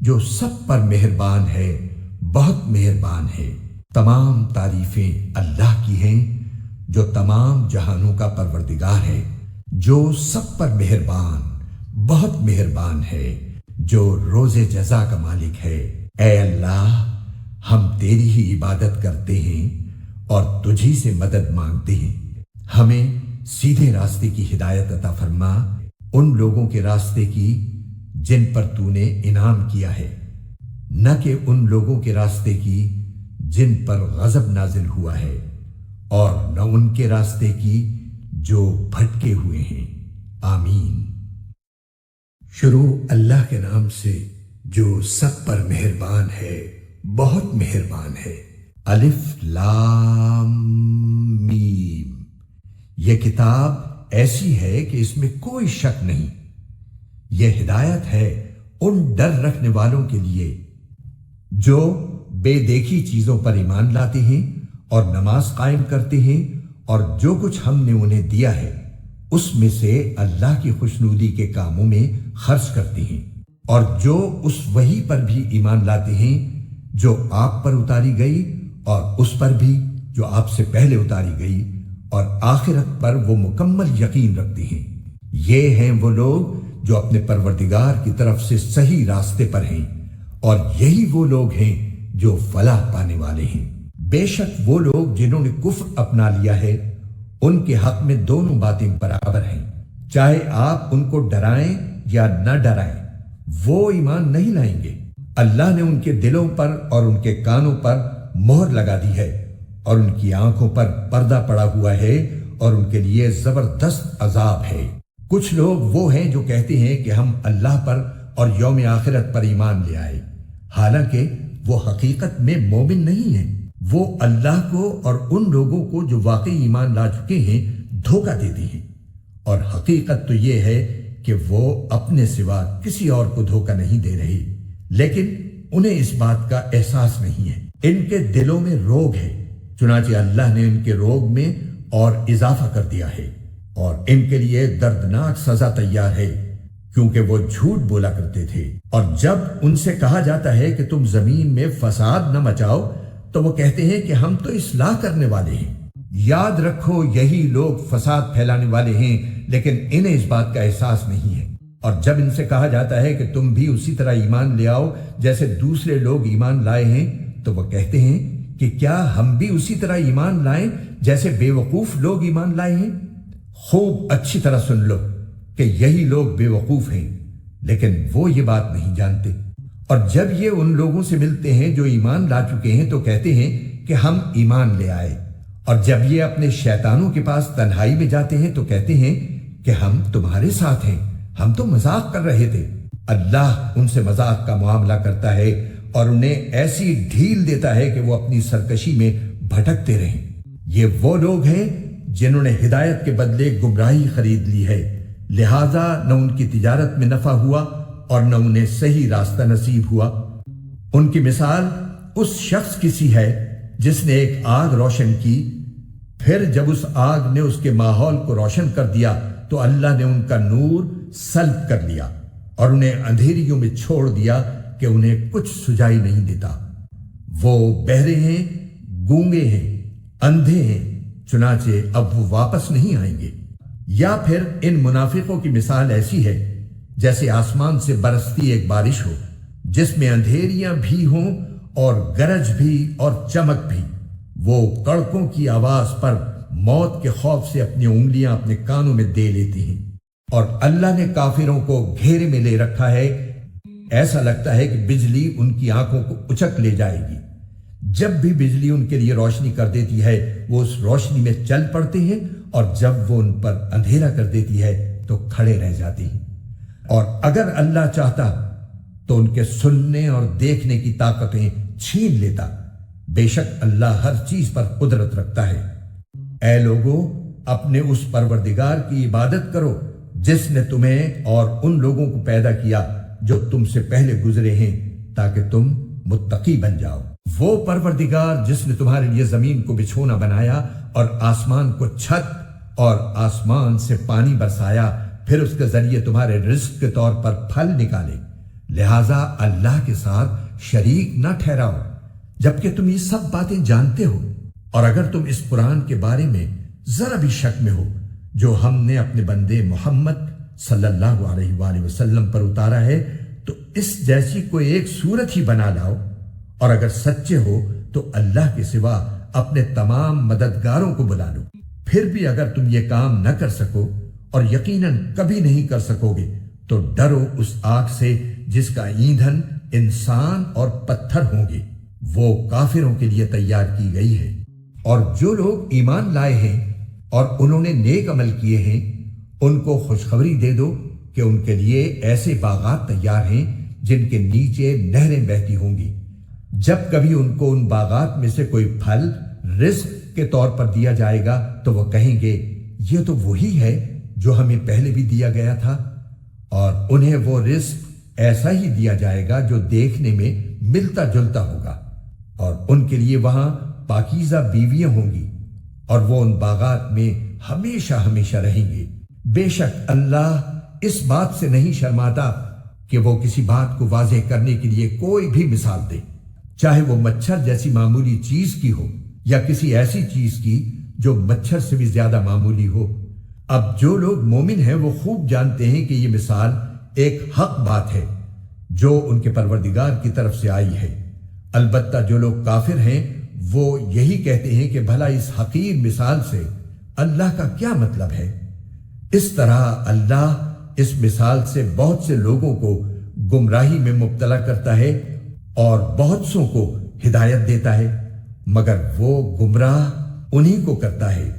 جو سب پر مہربان ہے، بہت مہربان ہے۔ تمام تعریفیں اللہ کی ہیں جو تمام جہانوں کا پروردگار ہے، جو سب پر مہربان، بہت مہربان ہے، جو روز جزا کا مالک ہے۔ اے اللہ، ہم تیری ہی عبادت کرتے ہیں اور تجھی سے مدد مانگتے ہیں۔ ہمیں سیدھے راستے کی ہدایت عطا فرما، ان لوگوں کے راستے کی جن پر تو نے انعام کیا ہے، نہ کہ ان لوگوں کے راستے کی جن پر غضب نازل ہوا ہے، اور نہ ان کے راستے کی جو بھٹکے ہوئے ہیں۔ آمین۔ شروع اللہ کے نام سے جو سب پر مہربان ہے، بہت مہربان ہے۔ الف لام میم۔ یہ کتاب ایسی ہے کہ اس میں کوئی شک نہیں، یہ ہدایت ہے ان ڈر رکھنے والوں کے لیے جو بے دیکھی چیزوں پر ایمان لاتے ہیں اور نماز قائم کرتے ہیں، اور جو کچھ ہم نے انہیں دیا ہے اس میں سے اللہ کی خوشنودی کے کاموں میں خرچ کرتے ہیں، اور جو اس وحی پر بھی ایمان لاتے ہیں جو آپ پر اتاری گئی، اور اس پر بھی جو آپ سے پہلے اتاری گئی، اور آخرت پر وہ مکمل یقین رکھتے ہیں۔ یہ ہیں وہ لوگ جو اپنے پروردگار کی طرف سے صحیح راستے پر ہیں، اور یہی وہ لوگ ہیں جو فلاح پانے والے ہیں۔ بے شک وہ لوگ جنہوں نے کفر اپنا لیا ہے، ان کے حق میں دونوں باتیں برابر ہیں، چاہے آپ ان کو ڈرائیں یا نہ ڈرائیں، وہ ایمان نہیں لائیں گے۔ اللہ نے ان کے دلوں پر اور ان کے کانوں پر مہر لگا دی ہے، اور ان کی آنکھوں پر پردہ پڑا ہوا ہے، اور ان کے لیے زبردست عذاب ہے۔ کچھ لوگ وہ ہیں جو کہتے ہیں کہ ہم اللہ پر اور یوم آخرت پر ایمان لے آئے، حالانکہ وہ حقیقت میں مومن نہیں ہیں۔ وہ اللہ کو اور ان لوگوں کو جو واقعی ایمان لا چکے ہیں دھوکہ دیتے ہیں، اور حقیقت تو یہ ہے کہ وہ اپنے سوا کسی اور کو دھوکہ نہیں دے رہے، لیکن انہیں اس بات کا احساس نہیں ہے۔ ان کے دلوں میں روگ ہے، چنانچہ اللہ نے ان کے روگ میں اور اضافہ کر دیا ہے، اور ان کے لیے دردناک سزا تیار ہے، کیونکہ وہ جھوٹ بولا کرتے تھے۔ اور جب ان سے کہا جاتا ہے کہ تم زمین میں فساد نہ مچاؤ، تو وہ کہتے ہیں کہ ہم تو اصلاح کرنے والے ہیں۔ یاد رکھو، یہی لوگ فساد پھیلانے والے ہیں، لیکن انہیں اس بات کا احساس نہیں ہے۔ اور جب ان سے کہا جاتا ہے کہ تم بھی اسی طرح ایمان لے آؤ جیسے دوسرے لوگ ایمان لائے ہیں، تو وہ کہتے ہیں کہ کیا ہم بھی اسی طرح ایمان لائیں جیسے بے وقوف لوگ ایمان لائے ہیں؟ خوب اچھی طرح سن لو کہ یہی لوگ بے وقوف ہیں، لیکن وہ یہ بات نہیں جانتے۔ اور جب یہ ان لوگوں سے ملتے ہیں جو ایمان لا چکے ہیں تو کہتے ہیں کہ ہم ایمان لے آئے، اور جب یہ اپنے شیطانوں کے پاس تنہائی میں جاتے ہیں تو کہتے ہیں کہ ہم تمہارے ساتھ ہیں، ہم تو مذاق کر رہے تھے۔ اللہ ان سے مذاق کا معاملہ کرتا ہے اور انہیں ایسی ڈھیل دیتا ہے کہ وہ اپنی سرکشی میں بھٹکتے رہیں۔ یہ وہ لوگ ہیں جنہوں نے ہدایت کے بدلے گمراہی خرید لی ہے، لہذا نہ ان کی تجارت میں نفع ہوا اور نہ انہیں صحیح راستہ نصیب ہوا۔ ان کی مثال اس شخص کی سی ہے جس نے ایک آگ روشن کی، پھر جب اس آگ نے اس کے ماحول کو روشن کر دیا تو اللہ نے ان کا نور سلب کر لیا اور انہیں اندھیریوں میں چھوڑ دیا کہ انہیں کچھ سجائی نہیں دیتا۔ وہ بہرے ہیں، گونگے ہیں، اندھے ہیں، چنانچہ اب وہ واپس نہیں آئیں گے۔ یا پھر ان منافقوں کی مثال ایسی ہے جیسے آسمان سے برستی ایک بارش ہو جس میں اندھیریاں بھی ہوں اور گرج بھی اور چمک بھی۔ وہ کڑکوں کی آواز پر موت کے خوف سے اپنی انگلیاں اپنے کانوں میں دے لیتی ہیں، اور اللہ نے کافروں کو گھیرے میں لے رکھا ہے، ایسا لگتا ہے کہ بجلی ان کی آنکھوں کو اچک لے جائے گی۔ جب بھی بجلی ان کے لیے روشنی کر دیتی ہے وہ اس روشنی میں چل پڑتے ہیں، اور جب وہ ان پر اندھیرا کر دیتی ہے تو کھڑے رہ جاتے ہیں۔ اور اگر اللہ چاہتا تو ان کے سننے اور دیکھنے کی طاقتیں چھین لیتا، بے شک اللہ ہر چیز پر قدرت رکھتا ہے۔ اے لوگو، اپنے اس پروردگار کی عبادت کرو جس نے تمہیں اور ان لوگوں کو پیدا کیا جو تم سے پہلے گزرے ہیں تاکہ تم متقی بن جاؤ۔ وہ پروردگار جس نے تمہارے لیے زمین کو بچھونا بنایا اور آسمان کو چھت اور آسمان سے پانی برسایا، پھر اس کے ذریعے تمہارے رزق کے طور پر پھل نکالے، لہذا اللہ کے ساتھ شریک نہ ٹھہراؤ، جبکہ تم یہ سب باتیں جانتے ہو۔ اور اگر تم اس قرآن کے بارے میں ذرا بھی شک میں ہو جو ہم نے اپنے بندے محمد صلی اللہ علیہ وآلہ وسلم پر اتارا ہے، تو اس جیسی کوئی ایک صورت ہی بنا لاؤ، اور اگر سچے ہو تو اللہ کے سوا اپنے تمام مددگاروں کو بلا لو۔ پھر بھی اگر تم یہ کام نہ کر سکو، اور یقیناً کبھی نہیں کر سکو گے، تو ڈرو اس آگ سے جس کا ایندھن انسان اور پتھر ہوں گے، وہ کافروں کے لیے تیار کی گئی ہے۔ اور جو لوگ ایمان لائے ہیں اور انہوں نے نیک عمل کیے ہیں، ان کو خوشخبری دے دو کہ ان کے لیے ایسے باغات تیار ہیں جن کے نیچے نہریں بہتی ہوں گی۔ جب کبھی ان کو ان باغات میں سے کوئی پھل رزق کے طور پر دیا جائے گا تو وہ کہیں گے یہ تو وہی ہے جو ہمیں پہلے بھی دیا گیا تھا، اور انہیں وہ رزق ایسا ہی دیا جائے گا جو دیکھنے میں ملتا جلتا ہوگا، اور ان کے لیے وہاں پاکیزہ بیویاں ہوں گی، اور وہ ان باغات میں ہمیشہ ہمیشہ رہیں گے۔ بے شک اللہ اس بات سے نہیں شرماتا کہ وہ کسی بات کو واضح کرنے کے لیے کوئی بھی مثال دے، چاہے وہ مچھر جیسی معمولی چیز کی ہو یا کسی ایسی چیز کی جو مچھر سے بھی زیادہ معمولی ہو۔ اب جو لوگ مومن ہیں وہ خوب جانتے ہیں کہ یہ مثال ایک حق بات ہے جو ان کے پروردگار کی طرف سے آئی ہے۔ البتہ جو لوگ کافر ہیں وہ یہی کہتے ہیں کہ بھلا اس حقیر مثال سے اللہ کا کیا مطلب ہے۔ اس طرح اللہ اس مثال سے بہت سے لوگوں کو گمراہی میں مبتلا کرتا ہے اور بہت سوں کو ہدایت دیتا ہے، مگر وہ گمراہ انہی کو کرتا ہے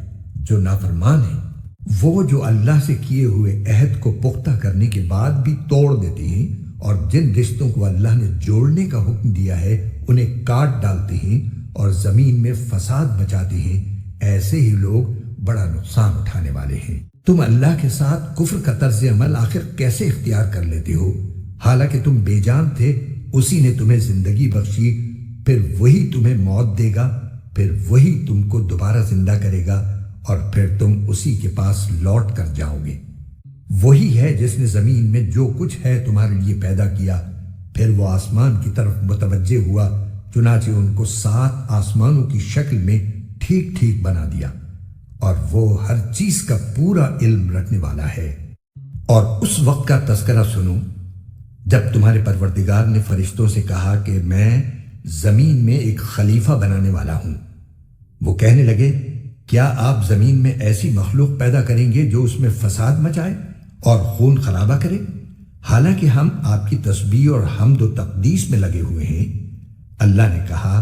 جو نافرمان ہیں۔ وہ جو اللہ سے کیے ہوئے عہد کو پختہ کرنے کے بعد بھی توڑ دیتے ہیں، اور جن رشتوں کو اللہ نے جوڑنے کا حکم دیا ہے انہیں کاٹ ڈالتے ہیں اور زمین میں فساد مچاتے ہیں، ایسے ہی لوگ بڑا نقصان اٹھانے والے ہیں۔ تم اللہ کے ساتھ کفر کا طرز عمل آخر کیسے اختیار کر لیتے ہو؟ حالانکہ تم بے جان تھے، اسی نے تمہیں زندگی بخشی، پھر وہی تمہیں موت دے گا، پھر وہی تم کو دوبارہ زندہ کرے گا، اور پھر تم اسی کے پاس لوٹ کر جاؤ گے۔ وہی ہے جس نے زمین میں جو کچھ ہے تمہارے لیے پیدا کیا، پھر وہ آسمان کی طرف متوجہ ہوا، چنانچہ ان کو 7 آسمانوں کی شکل میں ٹھیک ٹھیک بنا دیا، اور وہ ہر چیز کا پورا علم رکھنے والا ہے۔ اور اس وقت کا تذکرہ سنو جب تمہارے پروردگار نے فرشتوں سے کہا کہ میں زمین میں ایک خلیفہ بنانے والا ہوں۔ وہ کہنے لگے کیا آپ زمین میں ایسی مخلوق پیدا کریں گے جو اس میں فساد مچائے اور خون خرابہ کرے؟ حالانکہ ہم آپ کی تسبیح اور حمد و تقدیس میں لگے ہوئے ہیں۔ اللہ نے کہا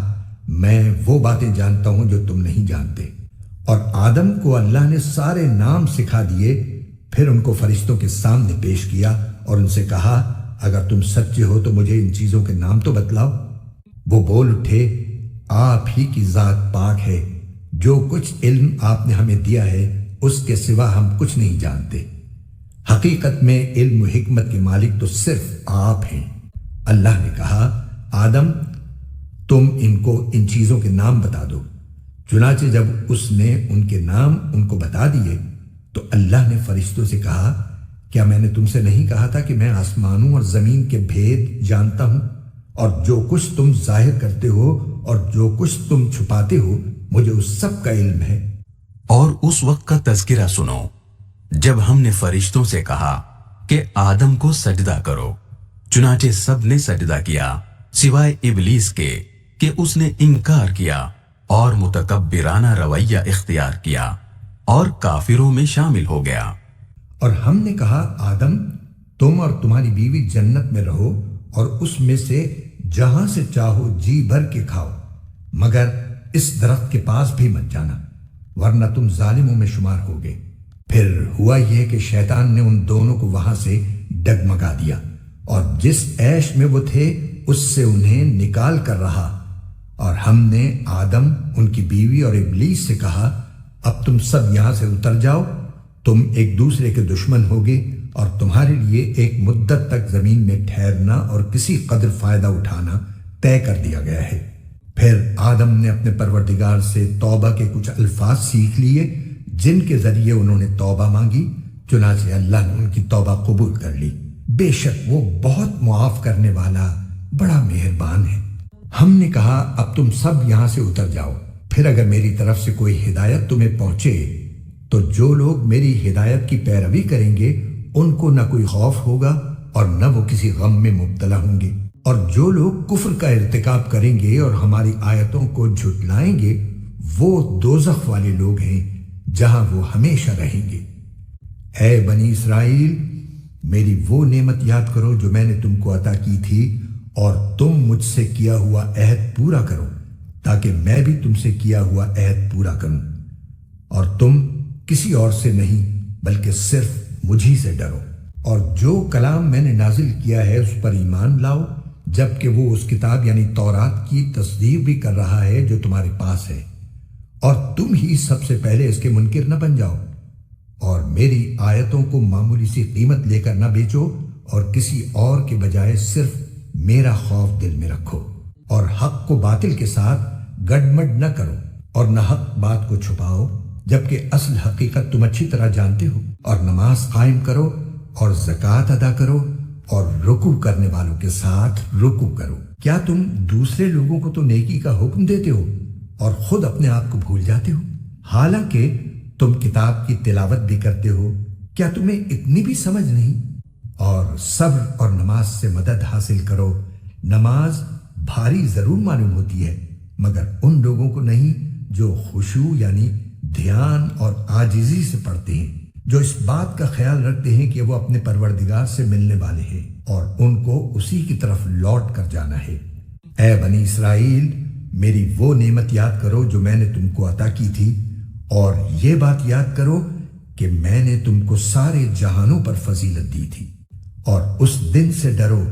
میں وہ باتیں جانتا ہوں جو تم نہیں جانتے۔ اور آدم کو اللہ نے سارے نام سکھا دیے، پھر ان کو فرشتوں کے سامنے پیش کیا اور ان سے کہا اگر تم سچے ہو تو مجھے ان چیزوں کے نام تو بتلاؤ۔ وہ بول اٹھے آپ ہی کی ذات پاک ہے، جو کچھ علم آپ نے ہمیں دیا ہے اس کے سوا ہم کچھ نہیں جانتے۔ حقیقت میں علم و حکمت کے مالک تو صرف آپ ہیں۔ اللہ نے کہا آدم تم ان کو ان چیزوں کے نام بتا دو۔ چنانچہ جب اس نے ان کے نام ان کو بتا دیے تو اللہ نے فرشتوں سے کہا کیا میں نے تم سے نہیں کہا تھا کہ میں آسمانوں اور زمین کے بھید جانتا ہوں، اور جو کچھ تم ظاہر کرتے ہو اور جو کچھ تم چھپاتے ہو مجھے اس سب کا علم ہے۔ اور اس وقت کا تذکرہ سنو جب ہم نے فرشتوں سے کہا کہ آدم کو سجدہ کرو، چنانچہ سب نے سجدہ کیا سوائے ابلیس کے کہ اس نے انکار کیا اور متکبرانہ رویہ اختیار کیا اور کافروں میں شامل ہو گیا۔ اور ہم نے کہا آدم تم اور تمہاری بیوی جنت میں رہو اور اس میں سے جہاں سے چاہو جی بھر کے کھاؤ، مگر اس درخت کے پاس بھی مت جانا ورنہ تم ظالموں میں شمار ہوگے۔ پھر ہوا یہ کہ شیطان نے ان دونوں کو وہاں سے ڈگمگا دیا اور جس عیش میں وہ تھے اس سے انہیں نکال کر رہا، اور ہم نے آدم ان کی بیوی اور ابلیس سے کہا اب تم سب یہاں سے اتر جاؤ، تم ایک دوسرے کے دشمن ہوگے اور تمہارے لیے ایک مدت تک زمین میں ٹھہرنا اور کسی قدر فائدہ اٹھانا طے کر دیا گیا ہے۔ پھر آدم نے اپنے پروردگار سے توبہ کے کچھ الفاظ سیکھ لیے جن کے ذریعے انہوں نے توبہ مانگی، چنانچہ اللہ نے ان کی توبہ قبول کر لی۔ بے شک وہ بہت معاف کرنے والا بڑا مہربان ہے۔ ہم نے کہا اب تم سب یہاں سے اتر جاؤ، پھر اگر میری طرف سے کوئی ہدایت تمہیں پہنچے تو جو لوگ میری ہدایت کی پیروی کریں گے ان کو نہ کوئی خوف ہوگا اور نہ وہ کسی غم میں مبتلا ہوں گے، اور جو لوگ کفر کا ارتکاب کریں گے اور ہماری آیتوں کو جھٹلائیں گے وہ دوزخ والے لوگ ہیں جہاں وہ ہمیشہ رہیں گے۔ اے بنی اسرائیل، میری وہ نعمت یاد کرو جو میں نے تم کو عطا کی تھی، اور تم مجھ سے کیا ہوا عہد پورا کرو تاکہ میں بھی تم سے کیا ہوا عہد پورا کروں، اور تم کسی اور سے نہیں بلکہ صرف مجھی سے ڈرو، اور جو کلام میں نے نازل کیا ہے اس پر ایمان لاؤ، جبکہ وہ اس کتاب یعنی تورات کی تصدیق بھی کر رہا ہے جو تمہارے پاس ہے، اور تم ہی سب سے پہلے اس کے منکر نہ بن جاؤ، اور میری آیتوں کو معمولی سی قیمت لے کر نہ بیچو، اور کسی اور کے بجائے صرف میرا خوف دل میں رکھو، اور حق کو باطل کے ساتھ گڈمڈ نہ کرو، اور نہ حق بات کو چھپاؤ جبکہ اصل حقیقت تم اچھی طرح جانتے ہو، اور نماز قائم کرو اور زکوٰۃ ادا کرو اور رکوع کرنے والوں کے ساتھ رکوع کرو۔ کیا تم دوسرے لوگوں کو تو نیکی کا حکم دیتے ہو اور خود اپنے آپ کو بھول جاتے ہو؟ حالانکہ تم کتاب کی تلاوت بھی کرتے ہو، کیا تمہیں اتنی بھی سمجھ نہیں؟ اور صبر اور نماز سے مدد حاصل کرو۔ نماز بھاری ضرور معلوم ہوتی ہے مگر ان لوگوں کو نہیں جو خشوع یعنی دھیان اور عاجزی سے پڑھتے ہیں، جو اس بات کا خیال رکھتے ہیں کہ وہ اپنے پروردگار سے ملنے والے ہیں اور ان کو اسی کی طرف لوٹ کر جانا ہے۔ اے بنی اسرائیل، میری وہ نعمت یاد کرو جو میں نے تم کو عطا کی تھی، اور یہ بات یاد کرو کہ میں نے تم کو سارے جہانوں پر فضیلت دی تھی، اور اس دن سے ڈرو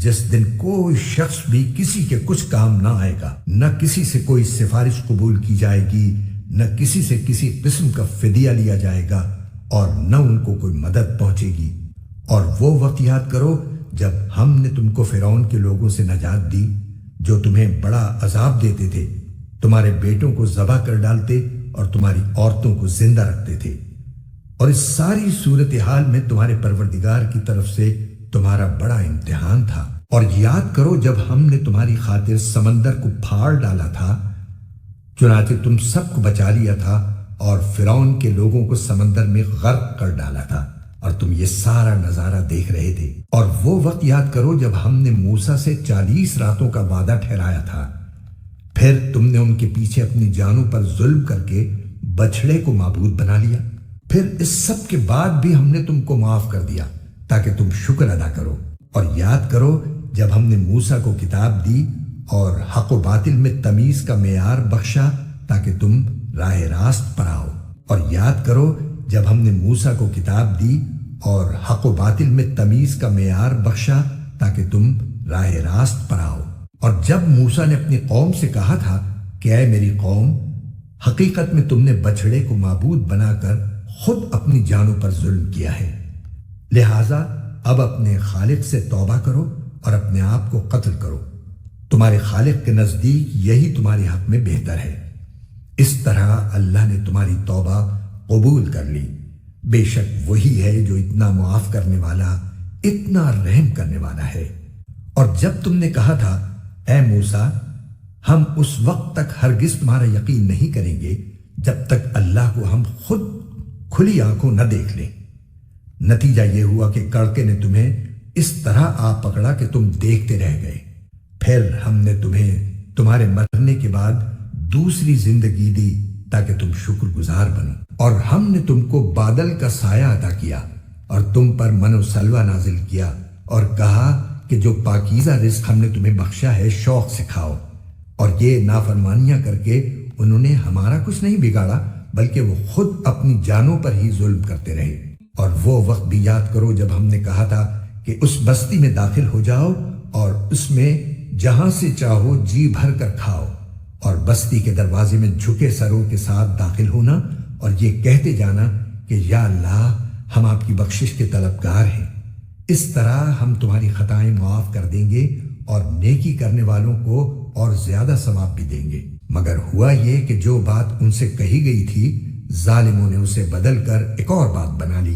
جس دن کوئی شخص بھی کسی کے کچھ کام نہ آئے گا، نہ کسی سے کوئی سفارش قبول کی جائے گی، نہ کسی سے کسی قسم کا فدیہ لیا جائے گا، اور نہ ان کو کوئی مدد پہنچے گی۔ اور وہ وقت یاد کرو جب ہم نے تم کو فرعون کے لوگوں سے نجات دی جو تمہیں بڑا عذاب دیتے تھے، تمہارے بیٹوں کو ذبح کر ڈالتے اور تمہاری عورتوں کو زندہ رکھتے تھے، اور اس ساری صورتحال میں تمہارے پروردگار کی طرف سے تمہارا بڑا امتحان تھا۔ اور یاد کرو جب ہم نے تمہاری خاطر سمندر کو پھاڑ ڈالا تھا، چنانچہ تم سب کو بچا لیا تھا اور فرعون کے لوگوں کو سمندر میں غرق کر ڈالا تھا، اور تم یہ سارا نظارہ دیکھ رہے تھے۔ اور وہ وقت یاد کرو جب ہم نے موسیٰ سے 40 راتوں کا وعدہ ٹھہرایا تھا، پھر تم نے ان کے پیچھے اپنی جانوں پر ظلم کر کے بچھڑے کو معبود بنا لیا، پھر اس سب کے بعد بھی ہم نے تم کو معاف کر دیا تاکہ تم شکر ادا کرو۔ اور یاد کرو جب ہم نے موسیٰ کو کتاب دی اور حق و باطل میں تمیز کا معیار بخشا تاکہ تم راہ راست پر آؤ۔ اور یاد کرو جب ہم نے موسیٰ کو کتاب دی اور حق و باطل میں تمیز کا معیار بخشا تاکہ تم راہ راست پر آؤ۔ اور جب موسیٰ نے اپنی قوم سے کہا تھا کہ اے میری قوم، حقیقت میں تم نے بچھڑے کو معبود بنا کر خود اپنی جانوں پر ظلم کیا ہے، لہٰذا اب اپنے خالق سے توبہ کرو اور اپنے آپ کو قتل کرو، تمہارے خالق کے نزدیک یہی تمہارے حق میں بہتر ہے۔ اس طرح اللہ نے تمہاری توبہ قبول کر لی، بے شک وہی ہے جو اتنا معاف کرنے والا، اتنا رحم کرنے والا ہے۔ اور جب تم نے کہا تھا اے موسیٰ، ہم اس وقت تک ہرگز تمہارا یقین نہیں کریں گے جب تک اللہ کو ہم خود کھلی آنکھوں نہ دیکھ لیں، نتیجہ یہ ہوا کہ کڑکے نے تمہیں اس طرح آ پکڑا کہ تم دیکھتے رہ گئے، پھر ہم نے تمہیں تمہارے مرنے کے بعد دوسری زندگی دی تاکہ تم شکر گزار بنو، اور ہم نے تم کو بادل کا سایہ عطا کیا اور تم پر من و سلوہ نازل کیا، اور کہا کہ جو پاکیزہ رزق ہم نے تمہیں بخشا ہے شوق سے کھاؤ۔ اور یہ نافرمانیاں کر کے انہوں نے ہمارا کچھ نہیں بگاڑا بلکہ وہ خود اپنی جانوں پر ہی ظلم کرتے رہے۔ اور وہ وقت بھی یاد کرو جب ہم نے کہا تھا کہ اس بستی میں داخل ہو جاؤ اور اس میں جہاں سے چاہو جی بھر کر کھاؤ، اور بستی کے دروازے میں جھکے سروں کے ساتھ داخل ہونا اور یہ کہتے جانا کہ یا اللہ ہم آپ کی بخشش کے طلبگار ہیں، اس طرح ہم تمہاری خطائیں معاف کر دیں گے اور نیکی کرنے والوں کو اور زیادہ ثواب بھی دیں گے۔ مگر ہوا یہ کہ جو بات ان سے کہی گئی تھی ظالموں نے اسے بدل کر ایک اور بات بنا لی،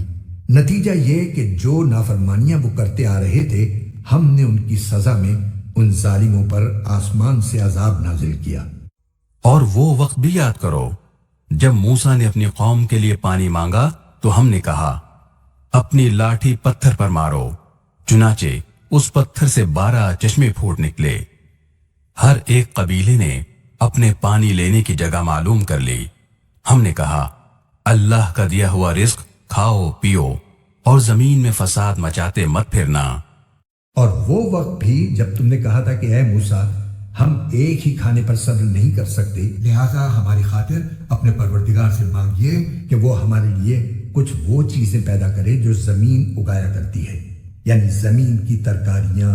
نتیجہ یہ کہ جو نافرمانیاں وہ کرتے آ رہے تھے ہم نے ان کی سزا میں ان ظالموں پر آسمان سے عذاب نازل کیا۔ اور وہ وقت بھی یاد کرو جب موسیٰ نے اپنی قوم کے لیے پانی مانگا تو ہم نے کہا اپنی لاٹھی پتھر پر مارو، چنانچہ اس پتھر سے 12 چشمے پھوٹ نکلے۔ ہر ایک قبیلے نے اپنے پانی لینے کی جگہ معلوم کر لی۔ ہم نے کہا اللہ کا دیا ہوا رزق کھاؤ پیو اور زمین میں فساد مچاتے مت پھرنا۔ اور وہ وقت بھی جب تم نے کہا تھا کہ اے موسیٰ ہم ایک ہی کھانے پر صبر نہیں کر سکتے، لہذا ہماری خاطر اپنے پروردگار سے مانگیے کہ وہ ہمارے لیے کچھ وہ چیزیں پیدا کرے جو زمین اگایا کرتی ہے، یعنی زمین کی ترکاریاں،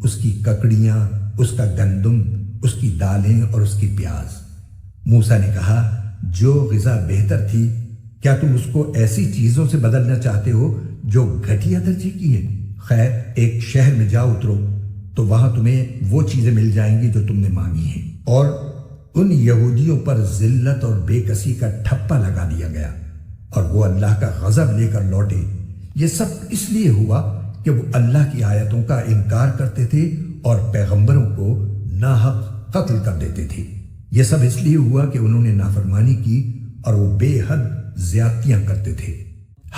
اس کی ککڑیاں، اس کا گندم، اس کی دالیں اور اس کی پیاز۔ موسیٰ نے کہا جو غذا بہتر تھی کیا تم اس کو ایسی چیزوں سے بدلنا چاہتے ہو جو گھٹیا درجے کی ہیں؟ خیر ایک شہر میں جا اترو تو وہاں تمہیں وہ چیزیں مل جائیں گی جو تم نے مانگی ہیں۔ اور ان یہودیوں پر ذلت اور بے کسی کا ٹھپا لگا دیا گیا اور وہ اللہ کا غضب لے کر لوٹے۔ یہ سب اس لیے ہوا کہ وہ اللہ کی آیتوں کا انکار کرتے تھے اور پیغمبروں کو ناحق قتل کر دیتے تھے۔ یہ سب اس لیے ہوا کہ انہوں نے نافرمانی کی اور وہ بے حد زیادتیاں کرتے تھے۔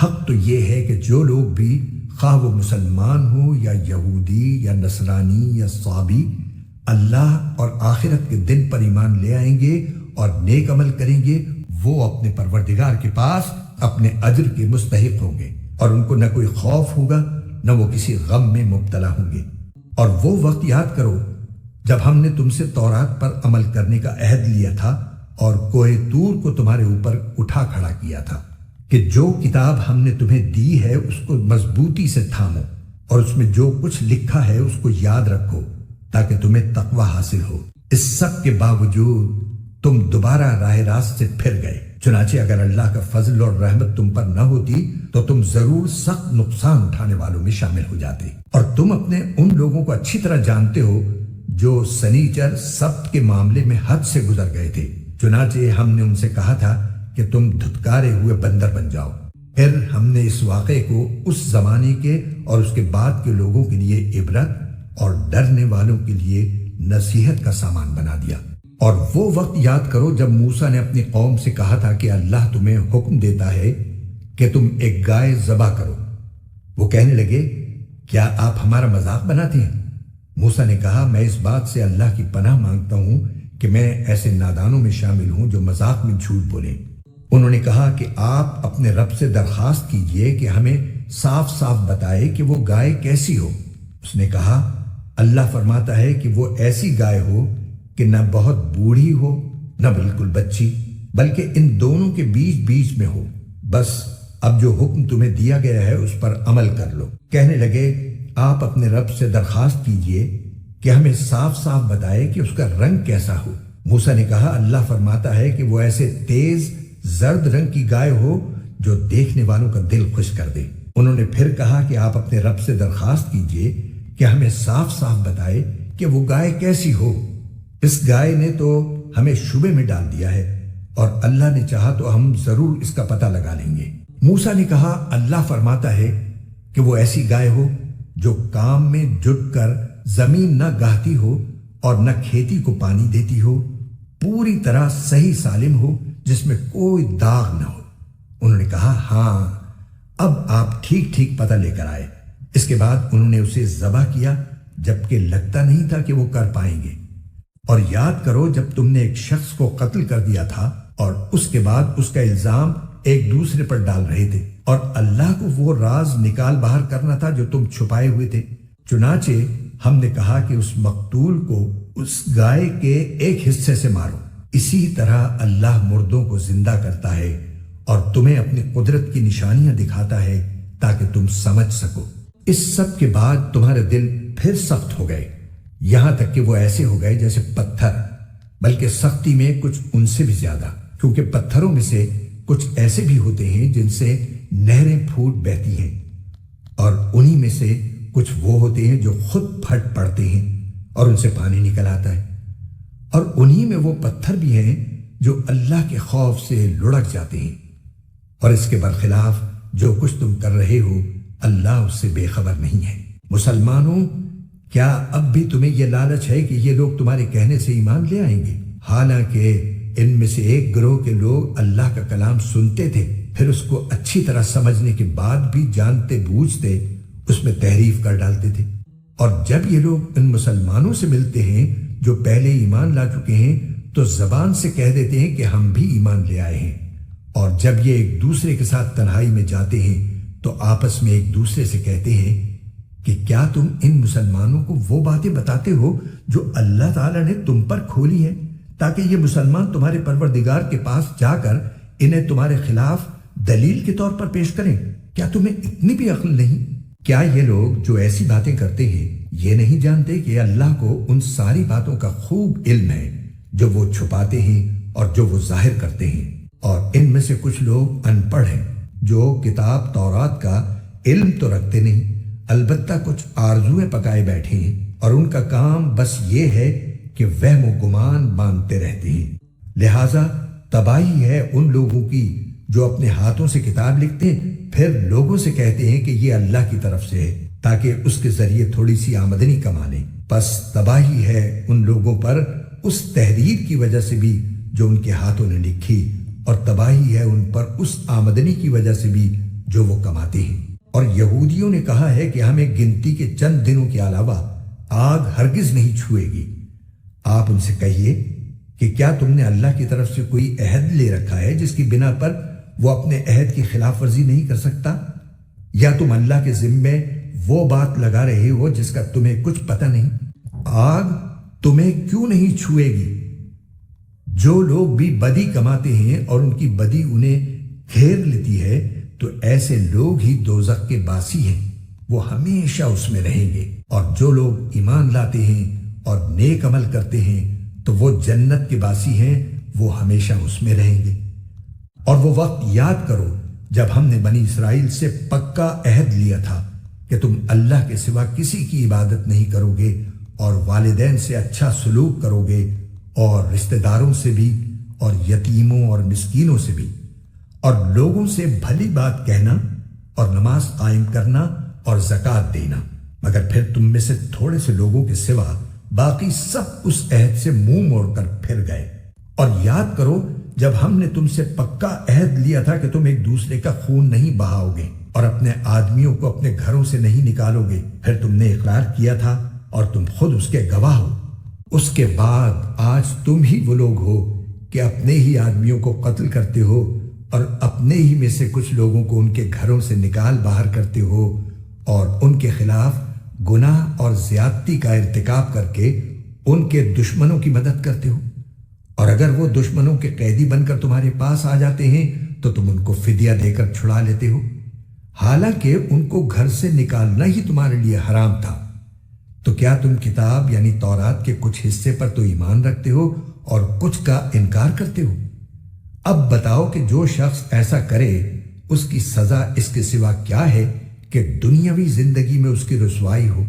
حق تو یہ ہے کہ جو لوگ بھی خواہ وہ مسلمان ہو یا یہودی یا نصرانی یا صابی اللہ اور آخرت کے دن پر ایمان لے آئیں گے اور نیک عمل کریں گے وہ اپنے پروردگار کے پاس اپنے اجر کے مستحق ہوں گے اور ان کو نہ کوئی خوف ہوگا نہ وہ کسی غم میں مبتلا ہوں گے۔ اور وہ وقت یاد کرو جب ہم نے تم سے تورات پر عمل کرنے کا عہد لیا تھا اور کوہ طور کو تمہارے اوپر اٹھا کھڑا کیا تھا کہ جو کتاب ہم نے تمہیں دی ہے اس کو مضبوطی سے تھامو اور اس میں جو کچھ لکھا ہے اس کو یاد رکھو تاکہ تمہیں تقوی حاصل ہو۔ اس سب کے باوجود تم دوبارہ راہ راست سے پھر گئے۔ چنانچہ اگر اللہ کا فضل اور رحمت تم پر نہ ہوتی تو تم ضرور سخت نقصان اٹھانے والوں میں شامل ہو جاتے۔ اور تم اپنے ان لوگوں کو اچھی طرح جانتے ہو جو سنیچر سبت کے معاملے میں حد سے گزر گئے تھے۔ چنانچہ ہم نے ان سے کہا تھا کہ تم دھتکارے ہوئے بندر بن جاؤ۔ پھر ہم نے اس واقعے کو اس زمانے کے اور اس کے بعد کے لوگوں کے لیے عبرت اور ڈرنے والوں کے لیے نصیحت کا سامان بنا دیا۔ اور وہ وقت یاد کرو جب موسیٰ نے اپنی قوم سے کہا تھا کہ اللہ تمہیں حکم دیتا ہے کہ تم ایک گائے ذبح کرو۔ وہ کہنے لگے کیا آپ ہمارا مذاق بناتے ہیں؟ موسیٰ نے کہا میں اس بات سے اللہ کی پناہ مانگتا ہوں کہ میں ایسے نادانوں میں شامل ہوں جو مذاق میں جھوٹ بولیں۔ انہوں نے کہا کہ آپ اپنے رب سے درخواست کیجئے کہ ہمیں صاف صاف بتائے کہ وہ گائے کیسی ہو۔ اس نے کہا اللہ فرماتا ہے کہ وہ ایسی گائے ہو کہ نہ بہت بوڑھی ہو نہ بالکل بچی، بلکہ ان دونوں کے بیچ بیچ میں ہو۔ بس اب جو حکم تمہیں دیا گیا ہے اس پر عمل کر لو۔ کہنے لگے آپ اپنے رب سے درخواست کیجئے کہ ہمیں صاف صاف بتائے کہ اس کا رنگ کیسا ہو۔ موسیٰ نے کہا اللہ فرماتا ہے کہ وہ ایسے تیز زرد رنگ کی گائے ہو جو دیکھنے والوں کا دل خوش کر دے۔ انہوں نے پھر کہا کہ آپ اپنے رب سے درخواست کیجئے کہ ہمیں صاف صاف بتائے کہ وہ گائے کیسی ہو۔ اس گائے نے تو ہمیں شبے میں ڈال دیا ہے اور اللہ نے چاہا تو ہم ضرور اس کا پتہ لگا لیں گے۔ موسیٰ نے کہا اللہ فرماتا ہے کہ وہ ایسی گائے ہو جو کام میں جٹ کر زمین نہ گاہتی ہو اور نہ کھیتی کو پانی دیتی ہو، پوری طرح صحیح سالم ہو جس میں کوئی داغ نہ ہو۔ انہوں نے کہا ہاں اب آپ ٹھیک ٹھیک پتہ لے کر آئے۔ اس کے بعد انہوں نے اسے ذبح کیا جبکہ لگتا نہیں تھا کہ وہ کر پائیں گے۔ اور یاد کرو جب تم نے ایک شخص کو قتل کر دیا تھا اور اس کے بعد اس کا الزام ایک دوسرے پر ڈال رہے تھے اور اللہ کو وہ راز نکال باہر کرنا تھا جو تم چھپائے ہوئے تھے۔ چنانچہ ہم نے کہا کہ اس مقتول کو اس گائے کے ایک حصے سے مارو۔ اسی طرح اللہ مردوں کو زندہ کرتا ہے اور تمہیں اپنی قدرت کی نشانیاں دکھاتا ہے تاکہ تم سمجھ سکو۔ اس سب کے بعد تمہارے دل پھر سخت ہو گئے، یہاں تک کہ وہ ایسے ہو گئے جیسے پتھر، بلکہ سختی میں کچھ ان سے بھی زیادہ، کیونکہ پتھروں میں سے کچھ ایسے بھی ہوتے ہیں جن سے نہریں پھوٹ بہتی ہیں، اور انہی میں سے کچھ وہ ہوتے ہیں جو خود پھٹ پڑتے ہیں اور ان سے پانی نکل آتا ہے، اور انہی میں وہ پتھر بھی ہیں جو اللہ کے خوف سے لڑک جاتے ہیں، اور اس کے برخلاف جو کچھ تم کر رہے ہو اللہ اس سے بے خبر نہیں ہے۔ مسلمانوں، کیا اب بھی تمہیں یہ لالچ ہے کہ یہ لوگ تمہارے کہنے سے ایمان لے آئیں گے؟ حالانکہ ان میں سے ایک گروہ کے لوگ اللہ کا کلام سنتے تھے، پھر اس کو اچھی طرح سمجھنے کے بعد بھی جانتے بوجھتے اس میں تحریف کر ڈالتے تھے۔ اور جب یہ لوگ ان مسلمانوں سے ملتے ہیں جو پہلے ایمان لا چکے ہیں تو زبان سے کہہ دیتے ہیں کہ ہم بھی ایمان لے آئے ہیں، اور جب یہ ایک دوسرے کے ساتھ تنہائی میں جاتے ہیں تو آپس میں ایک دوسرے سے کہتے ہیں کہ کیا تم ان مسلمانوں کو وہ باتیں بتاتے ہو جو اللہ تعالیٰ نے تم پر کھولی ہیں، تاکہ یہ مسلمان تمہارے پروردگار کے پاس جا کر انہیں تمہارے خلاف دلیل کے طور پر پیش کریں؟ کیا تمہیں اتنی بھی عقل نہیں؟ کیا یہ لوگ جو ایسی باتیں کرتے ہیں یہ نہیں جانتے کہ اللہ کو ان ساری باتوں کا خوب علم ہے جو وہ چھپاتے ہیں اور جو وہ ظاہر کرتے ہیں؟ اور ان میں سے کچھ لوگ ان پڑھ ہیں جو کتاب تورات کا علم تو رکھتے نہیں، البتہ کچھ آرزویں پکائے بیٹھے ہیں، اور ان کا کام بس یہ ہے کہ وہم و گمان باندھتے رہتے ہیں۔ لہٰذا تباہی ہے ان لوگوں کی جو اپنے ہاتھوں سے کتاب لکھتے ہیں پھر لوگوں سے کہتے ہیں کہ یہ اللہ کی طرف سے ہے تاکہ اس کے ذریعے تھوڑی سی آمدنی کما لیں۔ بس تباہی ہے ان لوگوں پر اس تحریر کی وجہ سے بھی جو ان کے ہاتھوں نے لکھی، اور تباہی ہے ان پر اس آمدنی کی وجہ سے بھی جو وہ کماتے ہیں۔ اور یہودیوں نے کہا ہے کہ ہمیں گنتی کے چند دنوں کے علاوہ آگ ہرگز نہیں چھوئے گی۔ آپ ان سے کہیے کہ کیا تم نے اللہ کی طرف سے کوئی عہد لے رکھا ہے جس کی بنا پر وہ اپنے عہد کی خلاف ورزی نہیں کر سکتا؟ یا تم اللہ کے ذمے وہ بات لگا رہے ہو جس کا تمہیں کچھ پتہ نہیں؟ آگ تمہیں کیوں نہیں چھوئے گی؟ جو لوگ بھی بدی کماتے ہیں اور ان کی بدی انہیں گھیر لیتی ہے تو ایسے لوگ ہی دوزخ کے باسی ہیں، وہ ہمیشہ اس میں رہیں گے۔ اور جو لوگ ایمان لاتے ہیں اور نیک عمل کرتے ہیں تو وہ جنت کے باسی ہیں، وہ ہمیشہ اس میں رہیں گے۔ اور وہ وقت یاد کرو جب ہم نے بنی اسرائیل سے پکا عہد لیا تھا کہ تم اللہ کے سوا کسی کی عبادت نہیں کرو گے، اور والدین سے اچھا سلوک کرو گے، اور رشتہ داروں سے بھی، اور یتیموں اور مسکینوں سے بھی، اور لوگوں سے بھلی بات کہنا، اور نماز قائم کرنا اور زکوٰۃ دینا، مگر پھر تم میں سے تھوڑے سے لوگوں کے سوا باقی سب اس عہد سے منہ موڑ کر پھر گئے۔ اور یاد کرو جب ہم نے تم سے پکا عہد لیا تھا کہ تم ایک دوسرے کا خون نہیں بہاؤ گے اور اپنے آدمیوں کو اپنے گھروں سے نہیں نکالو گے، پھر تم نے اقرار کیا تھا اور تم خود اس کے گواہ ہو۔ اس کے بعد آج تم ہی وہ لوگ ہو کہ اپنے ہی آدمیوں کو قتل کرتے ہو اور اپنے ہی میں سے کچھ لوگوں کو ان کے گھروں سے نکال باہر کرتے ہو، اور ان کے خلاف گناہ اور زیادتی کا ارتکاب کر کے ان کے دشمنوں کی مدد کرتے ہو۔ اور اگر وہ دشمنوں کے قیدی بن کر تمہارے پاس آ جاتے ہیں تو تم ان کو فدیہ دے کر چھڑا لیتے ہو، حالانکہ ان کو گھر سے نکالنا ہی تمہارے لیے حرام تھا۔ تو کیا تم کتاب یعنی تورات کے کچھ حصے پر تو ایمان رکھتے ہو اور کچھ کا انکار کرتے ہو؟ اب بتاؤ کہ جو شخص ایسا کرے اس کی سزا اس کے سوا کیا ہے کہ دنیاوی زندگی میں اس کی رسوائی ہو،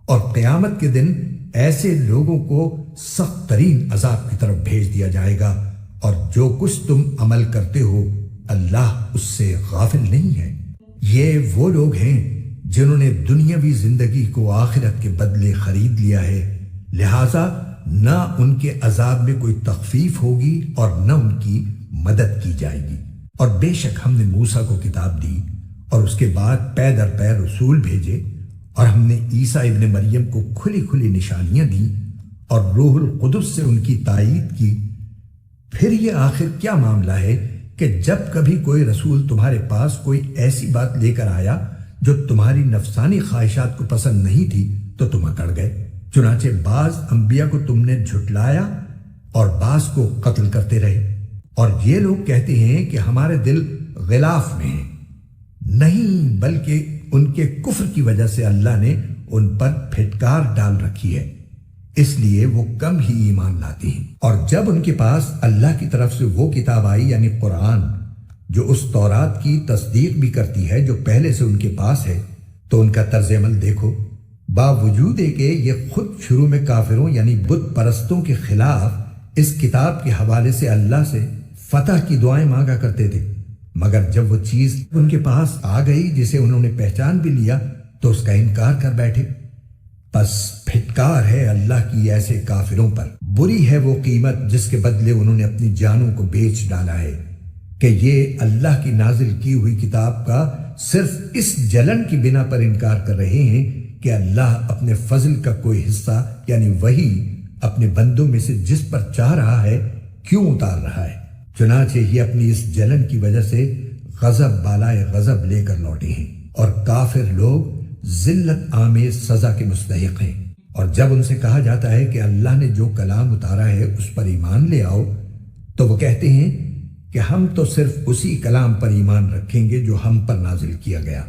اور قیامت کے دن ایسے لوگوں کو سخت ترین عذاب کی طرف بھیج دیا جائے گا، اور جو کچھ تم عمل کرتے ہو اللہ اس سے غافل نہیں ہے۔ یہ وہ لوگ ہیں جنہوں نے دنیاوی زندگی کو آخرت کے بدلے خرید لیا ہے، لہٰذا نہ ان کے عذاب میں کوئی تخفیف ہوگی اور نہ ان کی مدد کی جائے گی۔ اور بے شک ہم نے موسیٰ کو کتاب دی اور اس کے بعد پے در پے رسول بھیجے، اور ہم نے عیسیٰ ابن مریم کو کھلی کھلی نشانیاں دیں اور روح القدس سے ان کی تائید کی۔ پھر یہ آخر کیا معاملہ ہے کہ جب کبھی کوئی رسول تمہارے پاس کوئی ایسی بات لے کر آیا جو تمہاری نفسانی خواہشات کو پسند نہیں تھی تو تم اکڑ گئے، چنانچہ بعض انبیاء کو تم نے جھٹلایا اور بعض کو قتل کرتے رہے۔ اور یہ لوگ کہتے ہیں کہ ہمارے دل غلاف میں ہیں، نہیں بلکہ ان کے کفر کی وجہ سے اللہ نے ان پر پھٹکار ڈال رکھی ہے، اس لیے وہ کم ہی ایمان لاتے ہیں۔ اور جب ان کے پاس اللہ کی طرف سے وہ کتاب آئی یعنی قرآن جو اس تورات کی تصدیق بھی کرتی ہے جو پہلے سے ان کے پاس ہے، تو ان کا طرز عمل دیکھو، باوجود ہے کہ یہ خود شروع میں کافروں یعنی بت پرستوں کے خلاف اس کتاب کے حوالے سے اللہ سے فتح کی دعائیں مانگا کرتے تھے، مگر جب وہ چیز ان کے پاس آ گئی جسے انہوں نے پہچان بھی لیا تو اس کا انکار کر بیٹھے۔ پس پھٹکار ہے اللہ کی ایسے کافروں پر، بری ہے وہ قیمت جس کے بدلے انہوں نے اپنی جانوں کو بیچ ڈالا ہے، کہ یہ اللہ کی نازل کی ہوئی کتاب کا صرف اس جلن کی بنا پر انکار کر رہے ہیں کہ اللہ اپنے فضل کا کوئی حصہ یعنی وہی اپنے بندوں میں سے جس پر چاہ رہا ہے کیوں اتار رہا ہے۔ چنانچہ یہ اپنی اس جلن کی وجہ سے غضب بالائے غضب لے کر لوٹے ہیں، اور کافر لوگ ذلت آمیز سزا کے مستحق ہیں۔ اور جب ان سے کہا جاتا ہے کہ اللہ نے جو کلام اتارا ہے اس پر ایمان لے آؤ، تو وہ کہتے ہیں کہ ہم تو صرف اسی کلام پر ایمان رکھیں گے جو ہم پر نازل کیا گیا،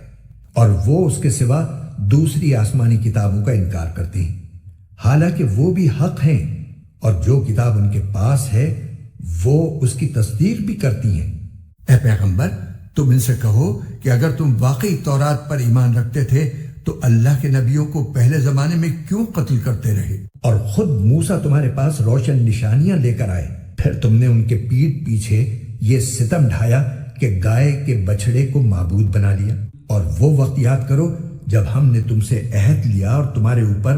اور وہ اس کے سوا دوسری آسمانی کتابوں کا انکار کرتے ہیں، حالانکہ وہ بھی حق ہیں، اور جو کتاب ان کے پاس ہے وہ اس کی تصدیق بھی کرتی ہیں۔ اے پیغمبر، تم ان سے کہو کہ اگر تم واقعی تورات پر ایمان رکھتے تھے تو اللہ کے نبیوں کو پہلے زمانے میں کیوں قتل کرتے رہے؟ اور خود موسیٰ تمہارے پاس روشن نشانیاں لے کر آئے، پھر تم نے ان کے پیٹھ پیچھے یہ ستم ڈھایا کہ گائے کے بچڑے کو معبود بنا لیا۔ اور وہ وقت یاد کرو جب ہم نے تم سے عہد لیا اور تمہارے اوپر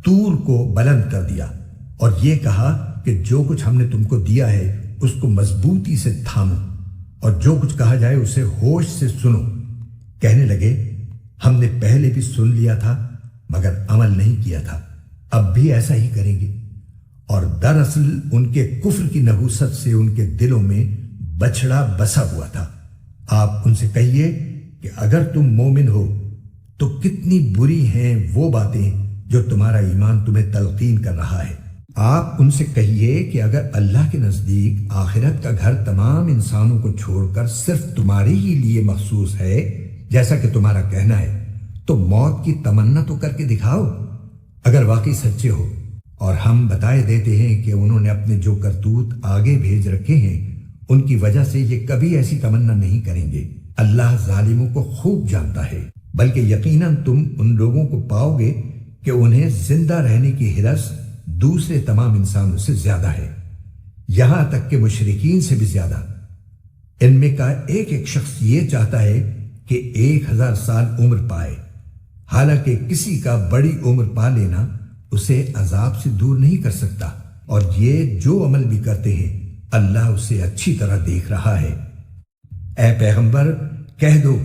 طور کو بلند کر دیا، اور یہ کہا کہ جو کچھ ہم نے تم کو دیا ہے اس کو مضبوطی سے تھامو، اور جو کچھ کہا جائے اسے ہوش سے سنو۔ کہنے لگے ہم نے پہلے بھی سن لیا تھا مگر عمل نہیں کیا تھا، اب بھی ایسا ہی کریں گے۔ اور دراصل ان کے کفر کی نحوست سے ان کے دلوں میں بچڑا بسا ہوا تھا۔ آپ ان سے کہیے کہ اگر تم مومن ہو تو کتنی بری ہیں وہ باتیں جو تمہارا ایمان تمہیں تلقین کر رہا ہے۔ آپ ان سے کہیے کہ اگر اللہ کے نزدیک آخرت کا گھر تمام انسانوں کو چھوڑ کر صرف تمہارے ہی لیے مخصوص ہے جیسا کہ تمہارا کہنا ہے، تو موت کی تمنا تو کر کے دکھاؤ اگر واقعی سچے ہو۔ اور ہم بتائے دیتے ہیں کہ انہوں نے اپنے جو کرتوت آگے بھیج رکھے ہیں ان کی وجہ سے یہ کبھی ایسی تمنا نہیں کریں گے۔ اللہ ظالموں کو خوب جانتا ہے، بلکہ یقیناً تم ان لوگوں کو پاؤ گے کہ انہیں زندہ رہنے کی ہرس دوسرے تمام انسانوں سے زیادہ ہے، یہاں تک کہ مشرکین سے بھی زیادہ۔ ان میں کا ایک ایک شخص یہ چاہتا ہے کہ 1000 سال عمر پائے، حالانکہ کسی کا بڑی عمر پا لینا اسے عذاب سے دور نہیں کر سکتا، اور یہ جو عمل بھی کرتے ہیں اللہ اسے اچھی طرح دیکھ رہا ہے۔ اے پیغمبر، کہہ دو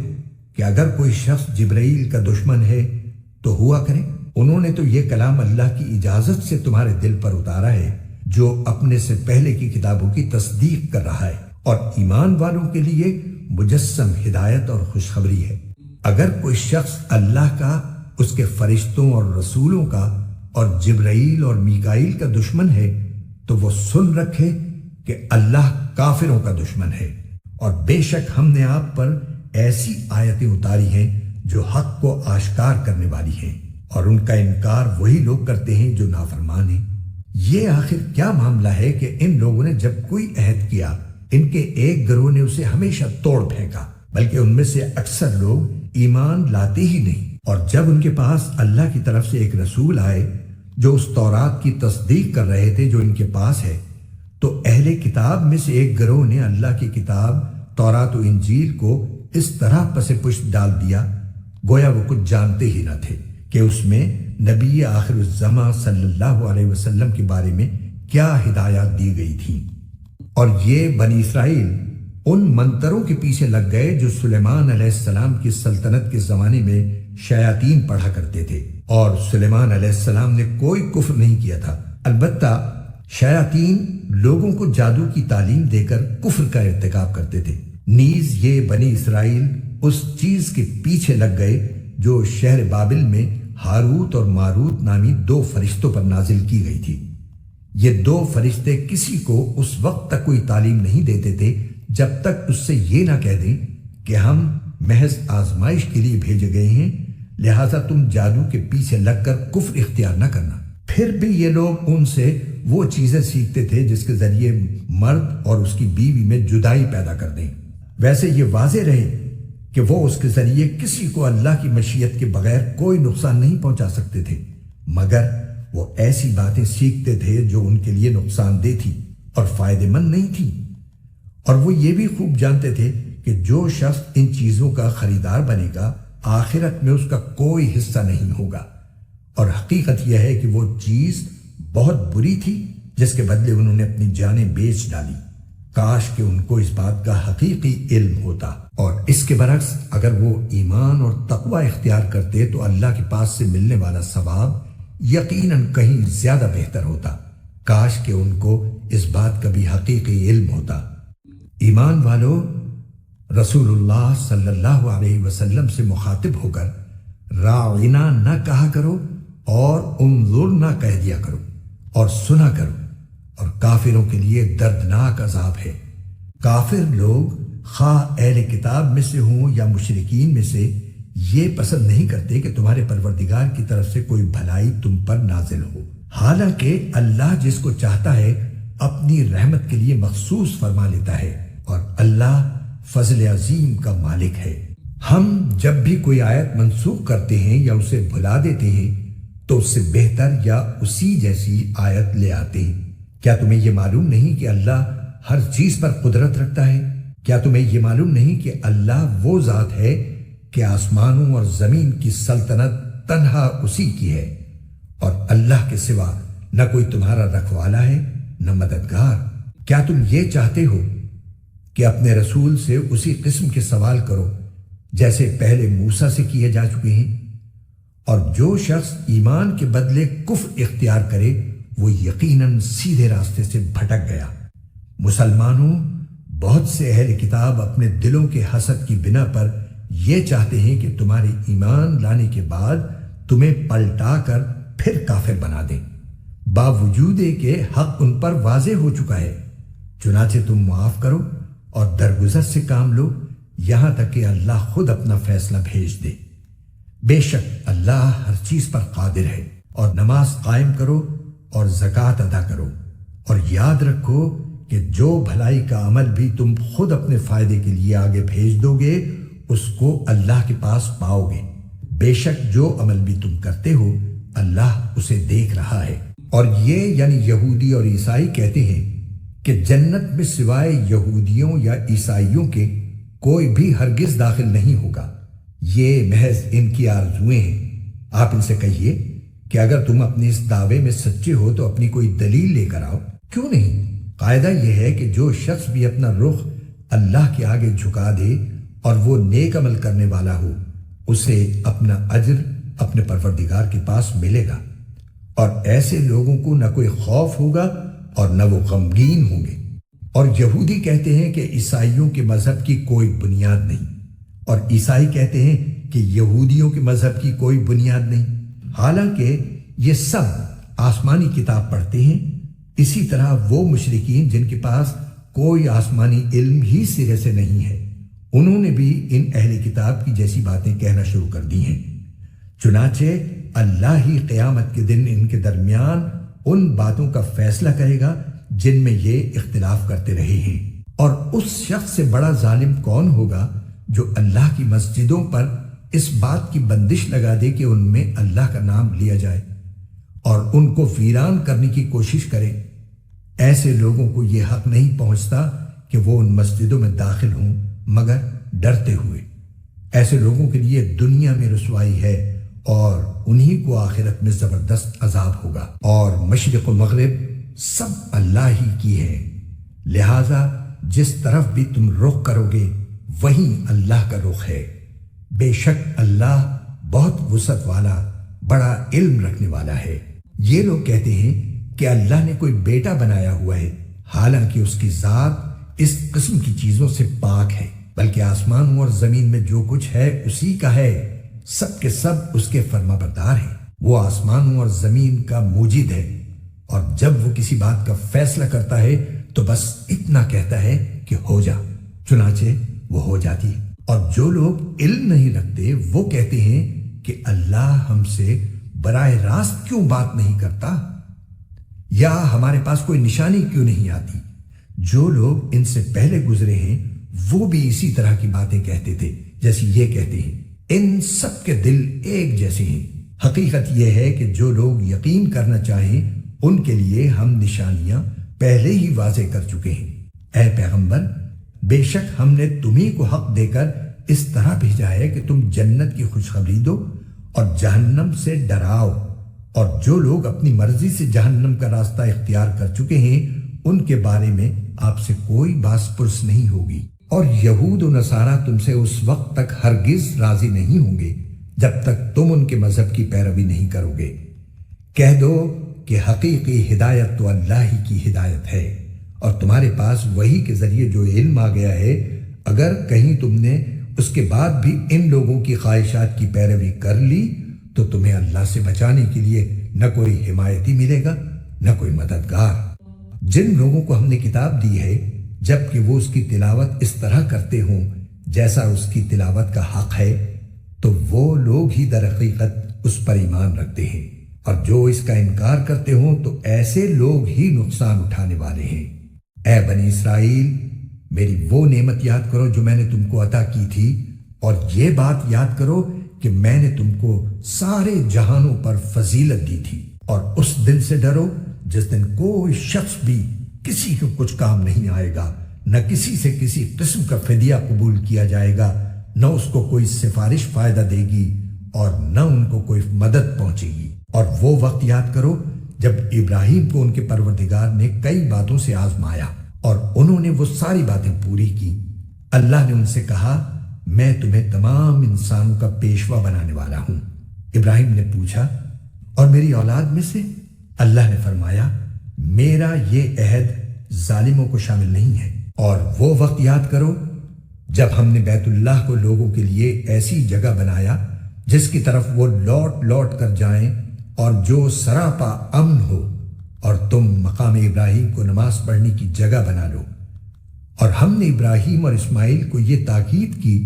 کہ اگر کوئی شخص جبرائیل کا دشمن ہے تو ہوا کرے، انہوں نے تو یہ کلام اللہ کی اجازت سے تمہارے دل پر اتارا ہے جو اپنے سے پہلے کی کتابوں کی تصدیق کر رہا ہے، اور ایمان والوں کے لیے مجسم ہدایت اور خوشخبری ہے۔ اگر کوئی شخص اللہ کا، اس کے فرشتوں اور رسولوں کا اور جبرائیل اور میکائیل کا دشمن ہے تو وہ سن رکھے کہ اللہ کافروں کا دشمن ہے، اور بے شک ہم نے آپ پر ایسی آیتیں اتاری ہیں جو حق کو آشکار کرنے والی ہیں، اور ان کا انکار وہی لوگ کرتے ہیں جو نافرمان ہیں۔ یہ آخر کیا معاملہ ہے کہ ان لوگوں نے جب کوئی عہد کیا ان کے ایک گروہ نے اسے ہمیشہ توڑ پھینکا، بلکہ ان میں سے اکثر لوگ ایمان لاتے ہی نہیں۔ اور جب ان کے پاس اللہ کی طرف سے ایک رسول آئے جو اس تورات کی تصدیق کر رہے تھے جو ان کے پاس ہے، تو اہل کتاب میں سے ایک گروہ نے اللہ کی کتاب تورات و انجیل کو اس طرح پس پشت ڈال دیا گویا وہ کچھ جانتے ہی نہ تھے کہ اس میں نبی آخر الزماں صلی اللہ علیہ وسلم کے بارے میں کیا ہدایات دی گئی تھیں۔ اور یہ بنی اسرائیل ان منتروں کے پیچھے لگ گئے جو سلیمان علیہ السلام کی سلطنت کے زمانے میں شیاطین پڑھا کرتے تھے، اور سلیمان علیہ السلام نے کوئی کفر نہیں کیا تھا، البتہ شیاطین لوگوں کو جادو کی تعلیم دے کر کفر کا ارتکاب کرتے تھے۔ نیز یہ بنی اسرائیل اس چیز کے پیچھے لگ گئے جو شہر بابل میں ہاروت اور ماروت نامی 2 فرشتوں پر نازل کی گئی تھی۔ یہ 2 فرشتے کسی کو اس وقت تک کوئی تعلیم نہیں دیتے تھے جب تک اس سے یہ نہ کہہ دیں کہ ہم محض آزمائش کے لیے بھیجے گئے ہیں، لہٰذا تم جادو کے پیچھے لگ کر کفر اختیار نہ کرنا۔ پھر بھی یہ لوگ ان سے وہ چیزیں سیکھتے تھے جس کے ذریعے مرد اور اس کی بیوی میں جدائی پیدا کر دیں۔ ویسے یہ واضح رہے کہ وہ اس کے ذریعے کسی کو اللہ کی مشیت کے بغیر کوئی نقصان نہیں پہنچا سکتے تھے، مگر وہ ایسی باتیں سیکھتے تھے جو ان کے لیے نقصان دہ تھی اور فائدہ مند نہیں تھی۔ اور وہ یہ بھی خوب جانتے تھے کہ جو شخص ان چیزوں کا خریدار بنے گا آخرت میں اس کا کوئی حصہ نہیں ہوگا، اور حقیقت یہ ہے کہ وہ چیز بہت بری تھی جس کے بدلے انہوں نے اپنی جانیں بیچ ڈالی۔ کاش کہ ان کو اس بات کا حقیقی علم ہوتا، اور اس کے برعکس اگر وہ ایمان اور تقوی اختیار کرتے تو اللہ کے پاس سے ملنے والا ثواب یقیناً کہیں زیادہ بہتر ہوتا۔ کاش کہ ان کو اس بات کا بھی حقیقی علم ہوتا۔ ایمان والو، رسول اللہ صلی اللہ علیہ وسلم سے مخاطب ہو کر راعنا نہ کہا کرو اور انظر نہ کہہ دیا کرو، اور سنا کرو، اور کافروں کے لیے دردناک عذاب ہے۔ کافر لوگ خواہ اہل کتاب میں سے ہوں یا مشرکین میں سے یہ پسند نہیں کرتے کہ تمہارے پروردگار کی طرف سے کوئی بھلائی تم پر نازل ہو، حالانکہ اللہ جس کو چاہتا ہے اپنی رحمت کے لیے مخصوص فرما لیتا ہے، اور اللہ فضل عظیم کا مالک ہے۔ ہم جب بھی کوئی آیت منسوخ کرتے ہیں یا اسے بھلا دیتے ہیں تو اس سے بہتر یا اسی جیسی آیت لے آتے ہیں۔ کیا تمہیں یہ معلوم نہیں کہ اللہ ہر چیز پر قدرت رکھتا ہے؟ کیا تمہیں یہ معلوم نہیں کہ اللہ وہ ذات ہے کہ آسمانوں اور زمین کی سلطنت تنہا اسی کی ہے، اور اللہ کے سوا نہ کوئی تمہارا رکھوالا ہے نہ مددگار؟ کیا تم یہ چاہتے ہو کہ اپنے رسول سے اسی قسم کے سوال کرو جیسے پہلے موسیٰ سے کیے جا چکے ہیں؟ اور جو شخص ایمان کے بدلے کفر اختیار کرے وہ یقیناً سیدھے راستے سے بھٹک گیا۔ مسلمانوں، بہت سے اہل کتاب اپنے دلوں کے حسد کی بنا پر یہ چاہتے ہیں کہ تمہارے ایمان لانے کے بعد تمہیں پلٹا کر پھر کافر بنا دیں، باوجود کہ حق ان پر واضح ہو چکا ہے۔ چنانچہ تم معاف کرو اور درگزر سے کام لو یہاں تک کہ اللہ خود اپنا فیصلہ بھیج دے۔ بے شک اللہ ہر چیز پر قادر ہے۔ اور نماز قائم کرو اور زکوٰۃ ادا کرو، اور یاد رکھو کہ جو بھلائی کا عمل بھی تم خود اپنے فائدے کے لیے آگے بھیج دو گے اس کو اللہ کے پاس پاؤ گے۔ بے شک جو عمل بھی تم کرتے ہو اللہ اسے دیکھ رہا ہے۔ اور یہ یعنی یہودی اور عیسائی کہتے ہیں کہ جنت میں سوائے یہودیوں یا عیسائیوں کے کوئی بھی ہرگز داخل نہیں ہوگا۔ یہ محض ان کی آرزویں ہیں۔ آپ ان سے کہیے کہ اگر تم اپنے اس دعوے میں سچے ہو تو اپنی کوئی دلیل لے کر آؤ۔ کیوں نہیں؟ قاعدہ یہ ہے کہ جو شخص بھی اپنا رخ اللہ کے آگے جھکا دے اور وہ نیک عمل کرنے والا ہو اسے اپنا اجر اپنے پروردگار کے پاس ملے گا، اور ایسے لوگوں کو نہ کوئی خوف ہوگا اور نہ وہ غمگین ہوں گے۔ اور یہودی کہتے ہیں کہ عیسائیوں کے مذہب کی کوئی بنیاد نہیں، اور عیسائی کہتے ہیں کہ یہودیوں کے مذہب کی کوئی بنیاد نہیں، حالانکہ یہ سب آسمانی کتاب پڑھتے ہیں۔ اسی طرح وہ مشرکین جن کے پاس کوئی آسمانی علم ہی سرے سے نہیں ہے انہوں نے بھی ان اہل کتاب کی جیسی باتیں کہنا شروع کر دی ہیں۔ چنانچہ اللہ ہی قیامت کے دن ان کے درمیان ان باتوں کا فیصلہ کرے گا جن میں یہ اختلاف کرتے رہے ہیں۔ اور اس شخص سے بڑا ظالم کون ہوگا جو اللہ کی مسجدوں پر اس بات کی بندش لگا دے کہ ان میں اللہ کا نام لیا جائے اور ان کو ویران کرنے کی کوشش کرے۔ ایسے لوگوں کو یہ حق نہیں پہنچتا کہ وہ ان مسجدوں میں داخل ہوں مگر ڈرتے ہوئے۔ ایسے لوگوں کے لیے دنیا میں رسوائی ہے اور انہی کو آخرت میں زبردست عذاب ہوگا۔ اور مشرق و مغرب سب اللہ ہی کی ہے، لہذا جس طرف بھی تم رخ کرو گے وہیں اللہ کا رخ ہے۔ بے شک اللہ بہت وسعت والا بڑا علم رکھنے والا ہے۔ یہ لوگ کہتے ہیں کہ اللہ نے کوئی بیٹا بنایا ہوا ہے، حالانکہ اس کی ذات اس قسم کی چیزوں سے پاک ہے، بلکہ آسمانوں اور زمین میں جو کچھ ہے اسی کا ہے، سب کے سب اس کے فرما بردار ہیں۔ وہ آسمانوں اور زمین کا موجد ہے، اور جب وہ کسی بات کا فیصلہ کرتا ہے تو بس اتنا کہتا ہے کہ ہو جا، چنانچہ وہ ہو جاتی ہے۔ اور جو لوگ علم نہیں رکھتے وہ کہتے ہیں کہ اللہ ہم سے براہ راست کیوں بات نہیں کرتا، یا ہمارے پاس کوئی نشانی کیوں نہیں آتی۔ جو لوگ ان سے پہلے گزرے ہیں وہ بھی اسی طرح کی باتیں کہتے تھے جیسے یہ کہتے ہیں۔ ان سب کے دل ایک جیسے ہیں۔ حقیقت یہ ہے کہ جو لوگ یقین کرنا چاہیں ان کے لیے ہم نشانیاں پہلے ہی واضح کر چکے ہیں۔ اے پیغمبر، بے شک ہم نے تمہیں کو حق دے کر اس طرح بھیجا ہے کہ تم جنت کی خوشخبری دو اور جہنم سے ڈراؤ، اور جو لوگ اپنی مرضی سے جہنم کا راستہ اختیار کر چکے ہیں ان کے بارے میں آپ سے کوئی باس پرس نہیں ہوگی۔ اور یہود و نصارہ تم سے اس وقت تک ہرگز راضی نہیں ہوں گے جب تک تم ان کے مذہب کی پیروی نہیں کرو گے۔ کہہ دو کہ حقیقی ہدایت تو اللہ ہی کی ہدایت ہے، اور تمہارے پاس وحی کے ذریعے جو علم آ گیا ہے، اگر کہیں تم نے اس کے بعد بھی ان لوگوں کی خواہشات کی پیروی کر لی تو تمہیں اللہ سے بچانے کے لیے نہ کوئی حمایتی ملے گا نہ کوئی مددگار۔ جن لوگوں کو ہم نے کتاب دی ہے جبکہ وہ اس کی تلاوت اس طرح کرتے ہوں جیسا اس کی تلاوت کا حق ہے، تو وہ لوگ ہی در حقیقت اس پر ایمان رکھتے ہیں، اور جو اس کا انکار کرتے ہوں تو ایسے لوگ ہی نقصان اٹھانے والے ہیں۔ اے بنی اسرائیل، میری وہ نعمت یاد کرو جو میں نے تم کو عطا کی تھی، اور یہ بات یاد کرو کہ میں نے تم کو سارے جہانوں پر فضیلت دی تھی، اور اس دن سے ڈرو جس دن کوئی شخص بھی کسی کو کچھ کام نہیں آئے گا، نہ کسی سے کسی قسم کا فدیہ قبول کیا جائے گا، نہ اس کو کوئی سفارش فائدہ دے گی اور نہ ان کو کوئی مدد پہنچے گی۔ اور وہ وقت یاد کرو جب ابراہیم کو ان کے پروردگار نے کئی باتوں سے آزمایا اور انہوں نے وہ ساری باتیں پوری کی۔ اللہ نے ان سے کہا، میں تمہیں تمام انسانوں کا پیشوا بنانے والا ہوں۔ ابراہیم نے پوچھا، اور میری اولاد میں سے؟ اللہ نے فرمایا، میرا یہ عہد ظالموں کو شامل نہیں ہے۔ اور وہ وقت یاد کرو جب ہم نے بیت اللہ کو لوگوں کے لیے ایسی جگہ بنایا جس کی طرف وہ لوٹ لوٹ کر جائیں اور جو سراپا امن ہو، اور تم مقام ابراہیم کو نماز پڑھنے کی جگہ بنا لو۔ اور ہم نے ابراہیم اور اسماعیل کو یہ تاکید کی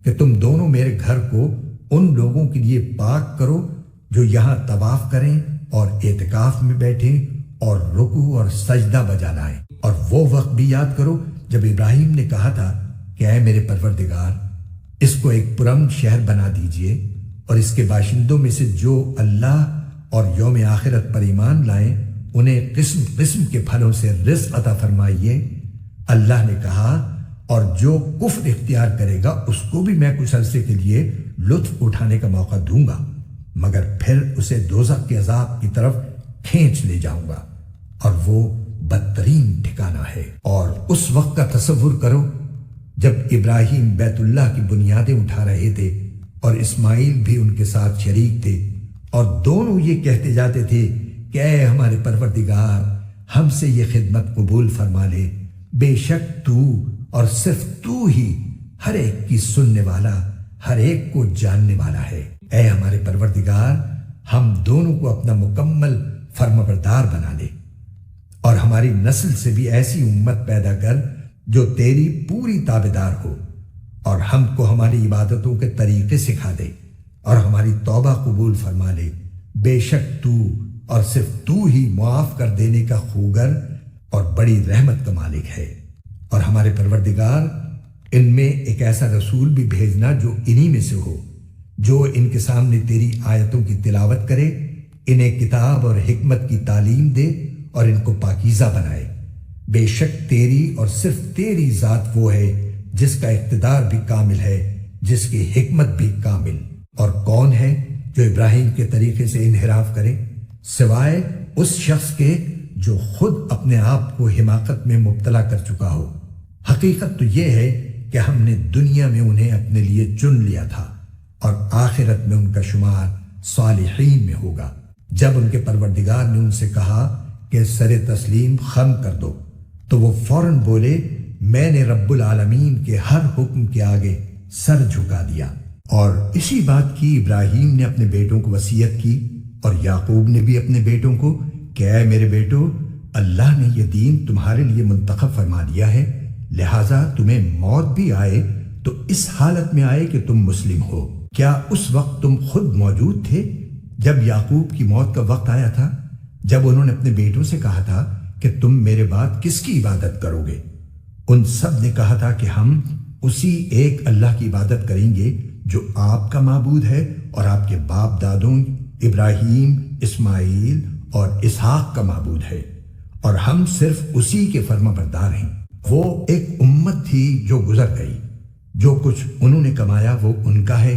کہ تم دونوں میرے گھر کو ان لوگوں کے لیے پاک کرو جو یہاں طواف کریں اور اعتکاف میں بیٹھیں اور رکوع اور سجدہ بجا لائیں۔ اور وہ وقت بھی یاد کرو جب ابراہیم نے کہا تھا کہ اے میرے پروردگار، اس کو ایک پرامن شہر بنا دیجئے، اور اس کے باشندوں میں سے جو اللہ اور یوم آخرت پر ایمان لائیں انہیں قسم قسم کے پھلوں سے رزق عطا فرمائیے۔ اللہ نے کہا، اور جو کفر اختیار کرے گا اس کو بھی میں کچھ عرصے کے لیے لطف اٹھانے کا موقع دوں گا، مگر پھر اسے دوزخ کے عذاب کی طرف کھینچ لے جاؤں گا، اور وہ بدترین ٹھکانہ ہے۔ اور اس وقت کا تصور کرو جب ابراہیم بیت اللہ کی بنیادیں اٹھا رہے تھے اور اسماعیل بھی ان کے ساتھ شریک تھے، اور دونوں یہ کہتے جاتے تھے کہ اے ہمارے پروردگار، ہم سے یہ خدمت قبول فرما لے، بے شک تو اور صرف تو ہی ہر ایک کی سننے والا، ہر ایک کو جاننے والا ہے۔ اے ہمارے پروردگار، ہم دونوں کو اپنا مکمل فرمانبردار بنا لے، اور ہماری نسل سے بھی ایسی امت پیدا کر جو تیری پوری تابعدار ہو، اور ہم کو ہماری عبادتوں کے طریقے سکھا دے، اور ہماری توبہ قبول فرما لے۔ بے شک تو اور صرف تو ہی معاف کر دینے کا خوگر اور بڑی رحمت کا مالک ہے۔ اور ہمارے پروردگار، ان میں ایک ایسا رسول بھی بھیجنا جو انہی میں سے ہو، جو ان کے سامنے تیری آیتوں کی تلاوت کرے، انہیں کتاب اور حکمت کی تعلیم دے اور ان کو پاکیزہ بنائے۔ بے شک تیری اور صرف تیری ذات وہ ہے جس کا اقتدار بھی کامل ہے، جس کی حکمت بھی کامل۔ اور کون ہے جو ابراہیم کے طریقے سے انحراف کرے سوائے اس شخص کے جو خود اپنے آپ کو حماقت میں مبتلا کر چکا ہو۔ حقیقت تو یہ ہے کہ ہم نے دنیا میں انہیں اپنے لیے چن لیا تھا، اور آخرت میں ان کا شمار صالحین میں ہوگا۔ جب ان کے پروردگار نے ان سے کہا کہ سر تسلیم خم کر دو تو وہ فوراً بولے، میں نے رب العالمین کے ہر حکم کے آگے سر جھکا دیا۔ اور اسی بات کی ابراہیم نے اپنے بیٹوں کو وصیت کی، اور یعقوب نے بھی اپنے بیٹوں کو کہ اے میرے بیٹو، اللہ نے یہ دین تمہارے لیے منتخب فرما دیا ہے، لہٰذا تمہیں موت بھی آئے تو اس حالت میں آئے کہ تم مسلم ہو۔ کیا اس وقت تم خود موجود تھے جب یعقوب کی موت کا وقت آیا تھا، جب انہوں نے اپنے بیٹوں سے کہا تھا کہ تم میرے بعد کس کی عبادت کرو گے؟ ان سب نے کہا تھا کہ ہم اسی ایک اللہ کی عبادت کریں گے جو آپ کا معبود ہے اور آپ کے باپ دادوں ابراہیم، اسماعیل اور اسحاق کا معبود ہے، اور ہم صرف اسی کے فرما بردار ہیں۔ وہ ایک امت تھی جو کچھ انہوں نے کمایا وہ ان کا ہے،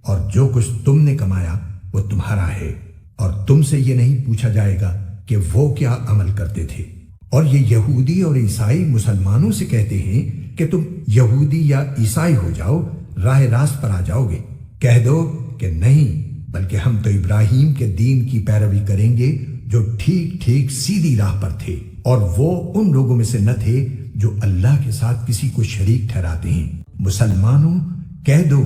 اور جو کچھ تم نے کمایا وہ تمہارا ہے، اور تم سے یہ نہیں پوچھا جائے گا کہ وہ کیا عمل کرتے تھے۔ اور یہ یہودی اور عیسائی مسلمانوں سے کہتے ہیں کہ تم یہودی یا عیسائی ہو جاؤ، راہ راست پر آ جاؤ گے۔ کہہ دو کہ نہیں، بلکہ ہم تو ابراہیم کے دین کی پیروی کریں گے جو ٹھیک ٹھیک سیدھی راہ پر تھے، اور وہ ان لوگوں میں سے نہ تھے جو اللہ کے ساتھ کسی کو شریک ٹھہراتے ہیں۔ مسلمانوں، کہہ دو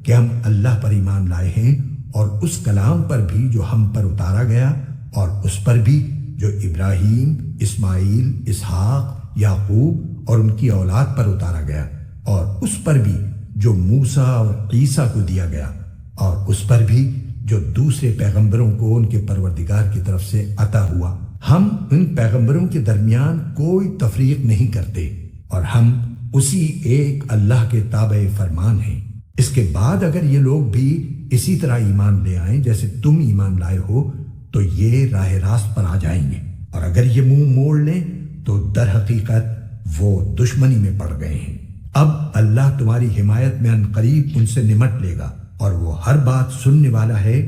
کہ ہم اللہ پر ایمان لائے ہیں، اور اس کلام پر بھی جو ہم پر اتارا گیا، اور اس پر بھی جو ابراہیم، اسماعیل، اسحاق، یعقوب اور ان کی اولاد پر اتارا گیا، اور اس پر بھی جو موسیٰ اور عیسیٰ کو دیا گیا، اور اس پر بھی جو دوسرے پیغمبروں کو ان کے پروردگار کی طرف سے عطا ہوا۔ ہم ان پیغمبروں کے درمیان کوئی تفریق نہیں کرتے، اور ہم اسی ایک اللہ کے تابع فرمان ہیں۔ اس کے بعد اگر یہ لوگ بھی اسی طرح ایمان لے آئیں جیسے تم ایمان لائے ہو تو یہ راہ راست پر آ جائیں گے، اور اگر یہ منہ موڑ لیں تو در حقیقت وہ دشمنی میں پڑ گئے ہیں۔ اب اللہ تمہاری حمایت میں عنقریب ان سے نمٹ لے گا، اور وہ ہر بات سننے والا ہے،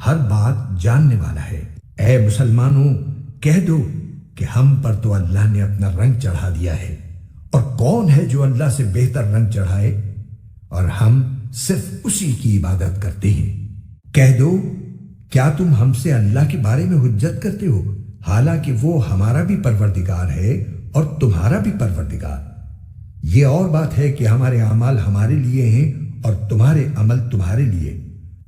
ہر بات جاننے والا ہے۔ اے مسلمانوں، کہہ دو کہ ہم پر تو اللہ نے اپنا رنگ چڑھا دیا ہے، اور کون ہے جو اللہ سے بہتر رنگ چڑھائے، اور ہم صرف اسی کی عبادت کرتے ہیں۔ کہہ دو، کیا تم ہم سے اللہ کے بارے میں حجت کرتے ہو، حالانکہ وہ ہمارا بھی پروردگار ہے اور تمہارا بھی پروردگار؟ یہ اور بات ہے کہ ہمارے اعمال ہمارے لیے ہیں اور تمہارے عمل تمہارے لیے،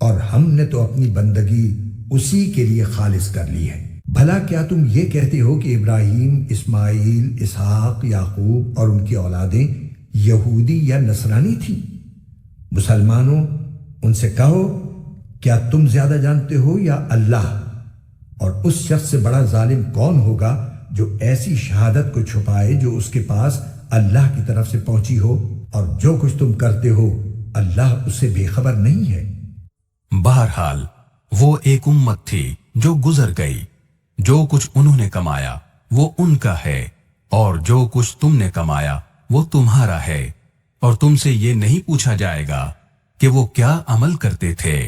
اور ہم نے تو اپنی بندگی اسی کے لیے خالص کر لی ہے۔ بھلا کیا تم یہ کہتے ہو کہ ابراہیم، اسماعیل، اسحاق، یعقوب اور ان کی اولادیں یہودی یا نصرانی تھیں؟ مسلمانوں، ان سے کہو، کیا تم زیادہ جانتے ہو یا اللہ؟ اور اس شخص سے بڑا ظالم کون ہوگا جو ایسی شہادت کو چھپائے جو اس کے پاس اللہ کی طرف سے پہنچی ہو، اور جو کچھ تم کرتے ہو اللہ اس سے بے خبر نہیں ہے۔ بہرحال وہ ایک امت تھی جو گزر گئی، جو کچھ انہوں نے کمایا وہ ان کا ہے، اور جو کچھ تم نے کمایا وہ تمہارا ہے، اور تم سے یہ نہیں پوچھا جائے گا کہ وہ کیا عمل کرتے تھے۔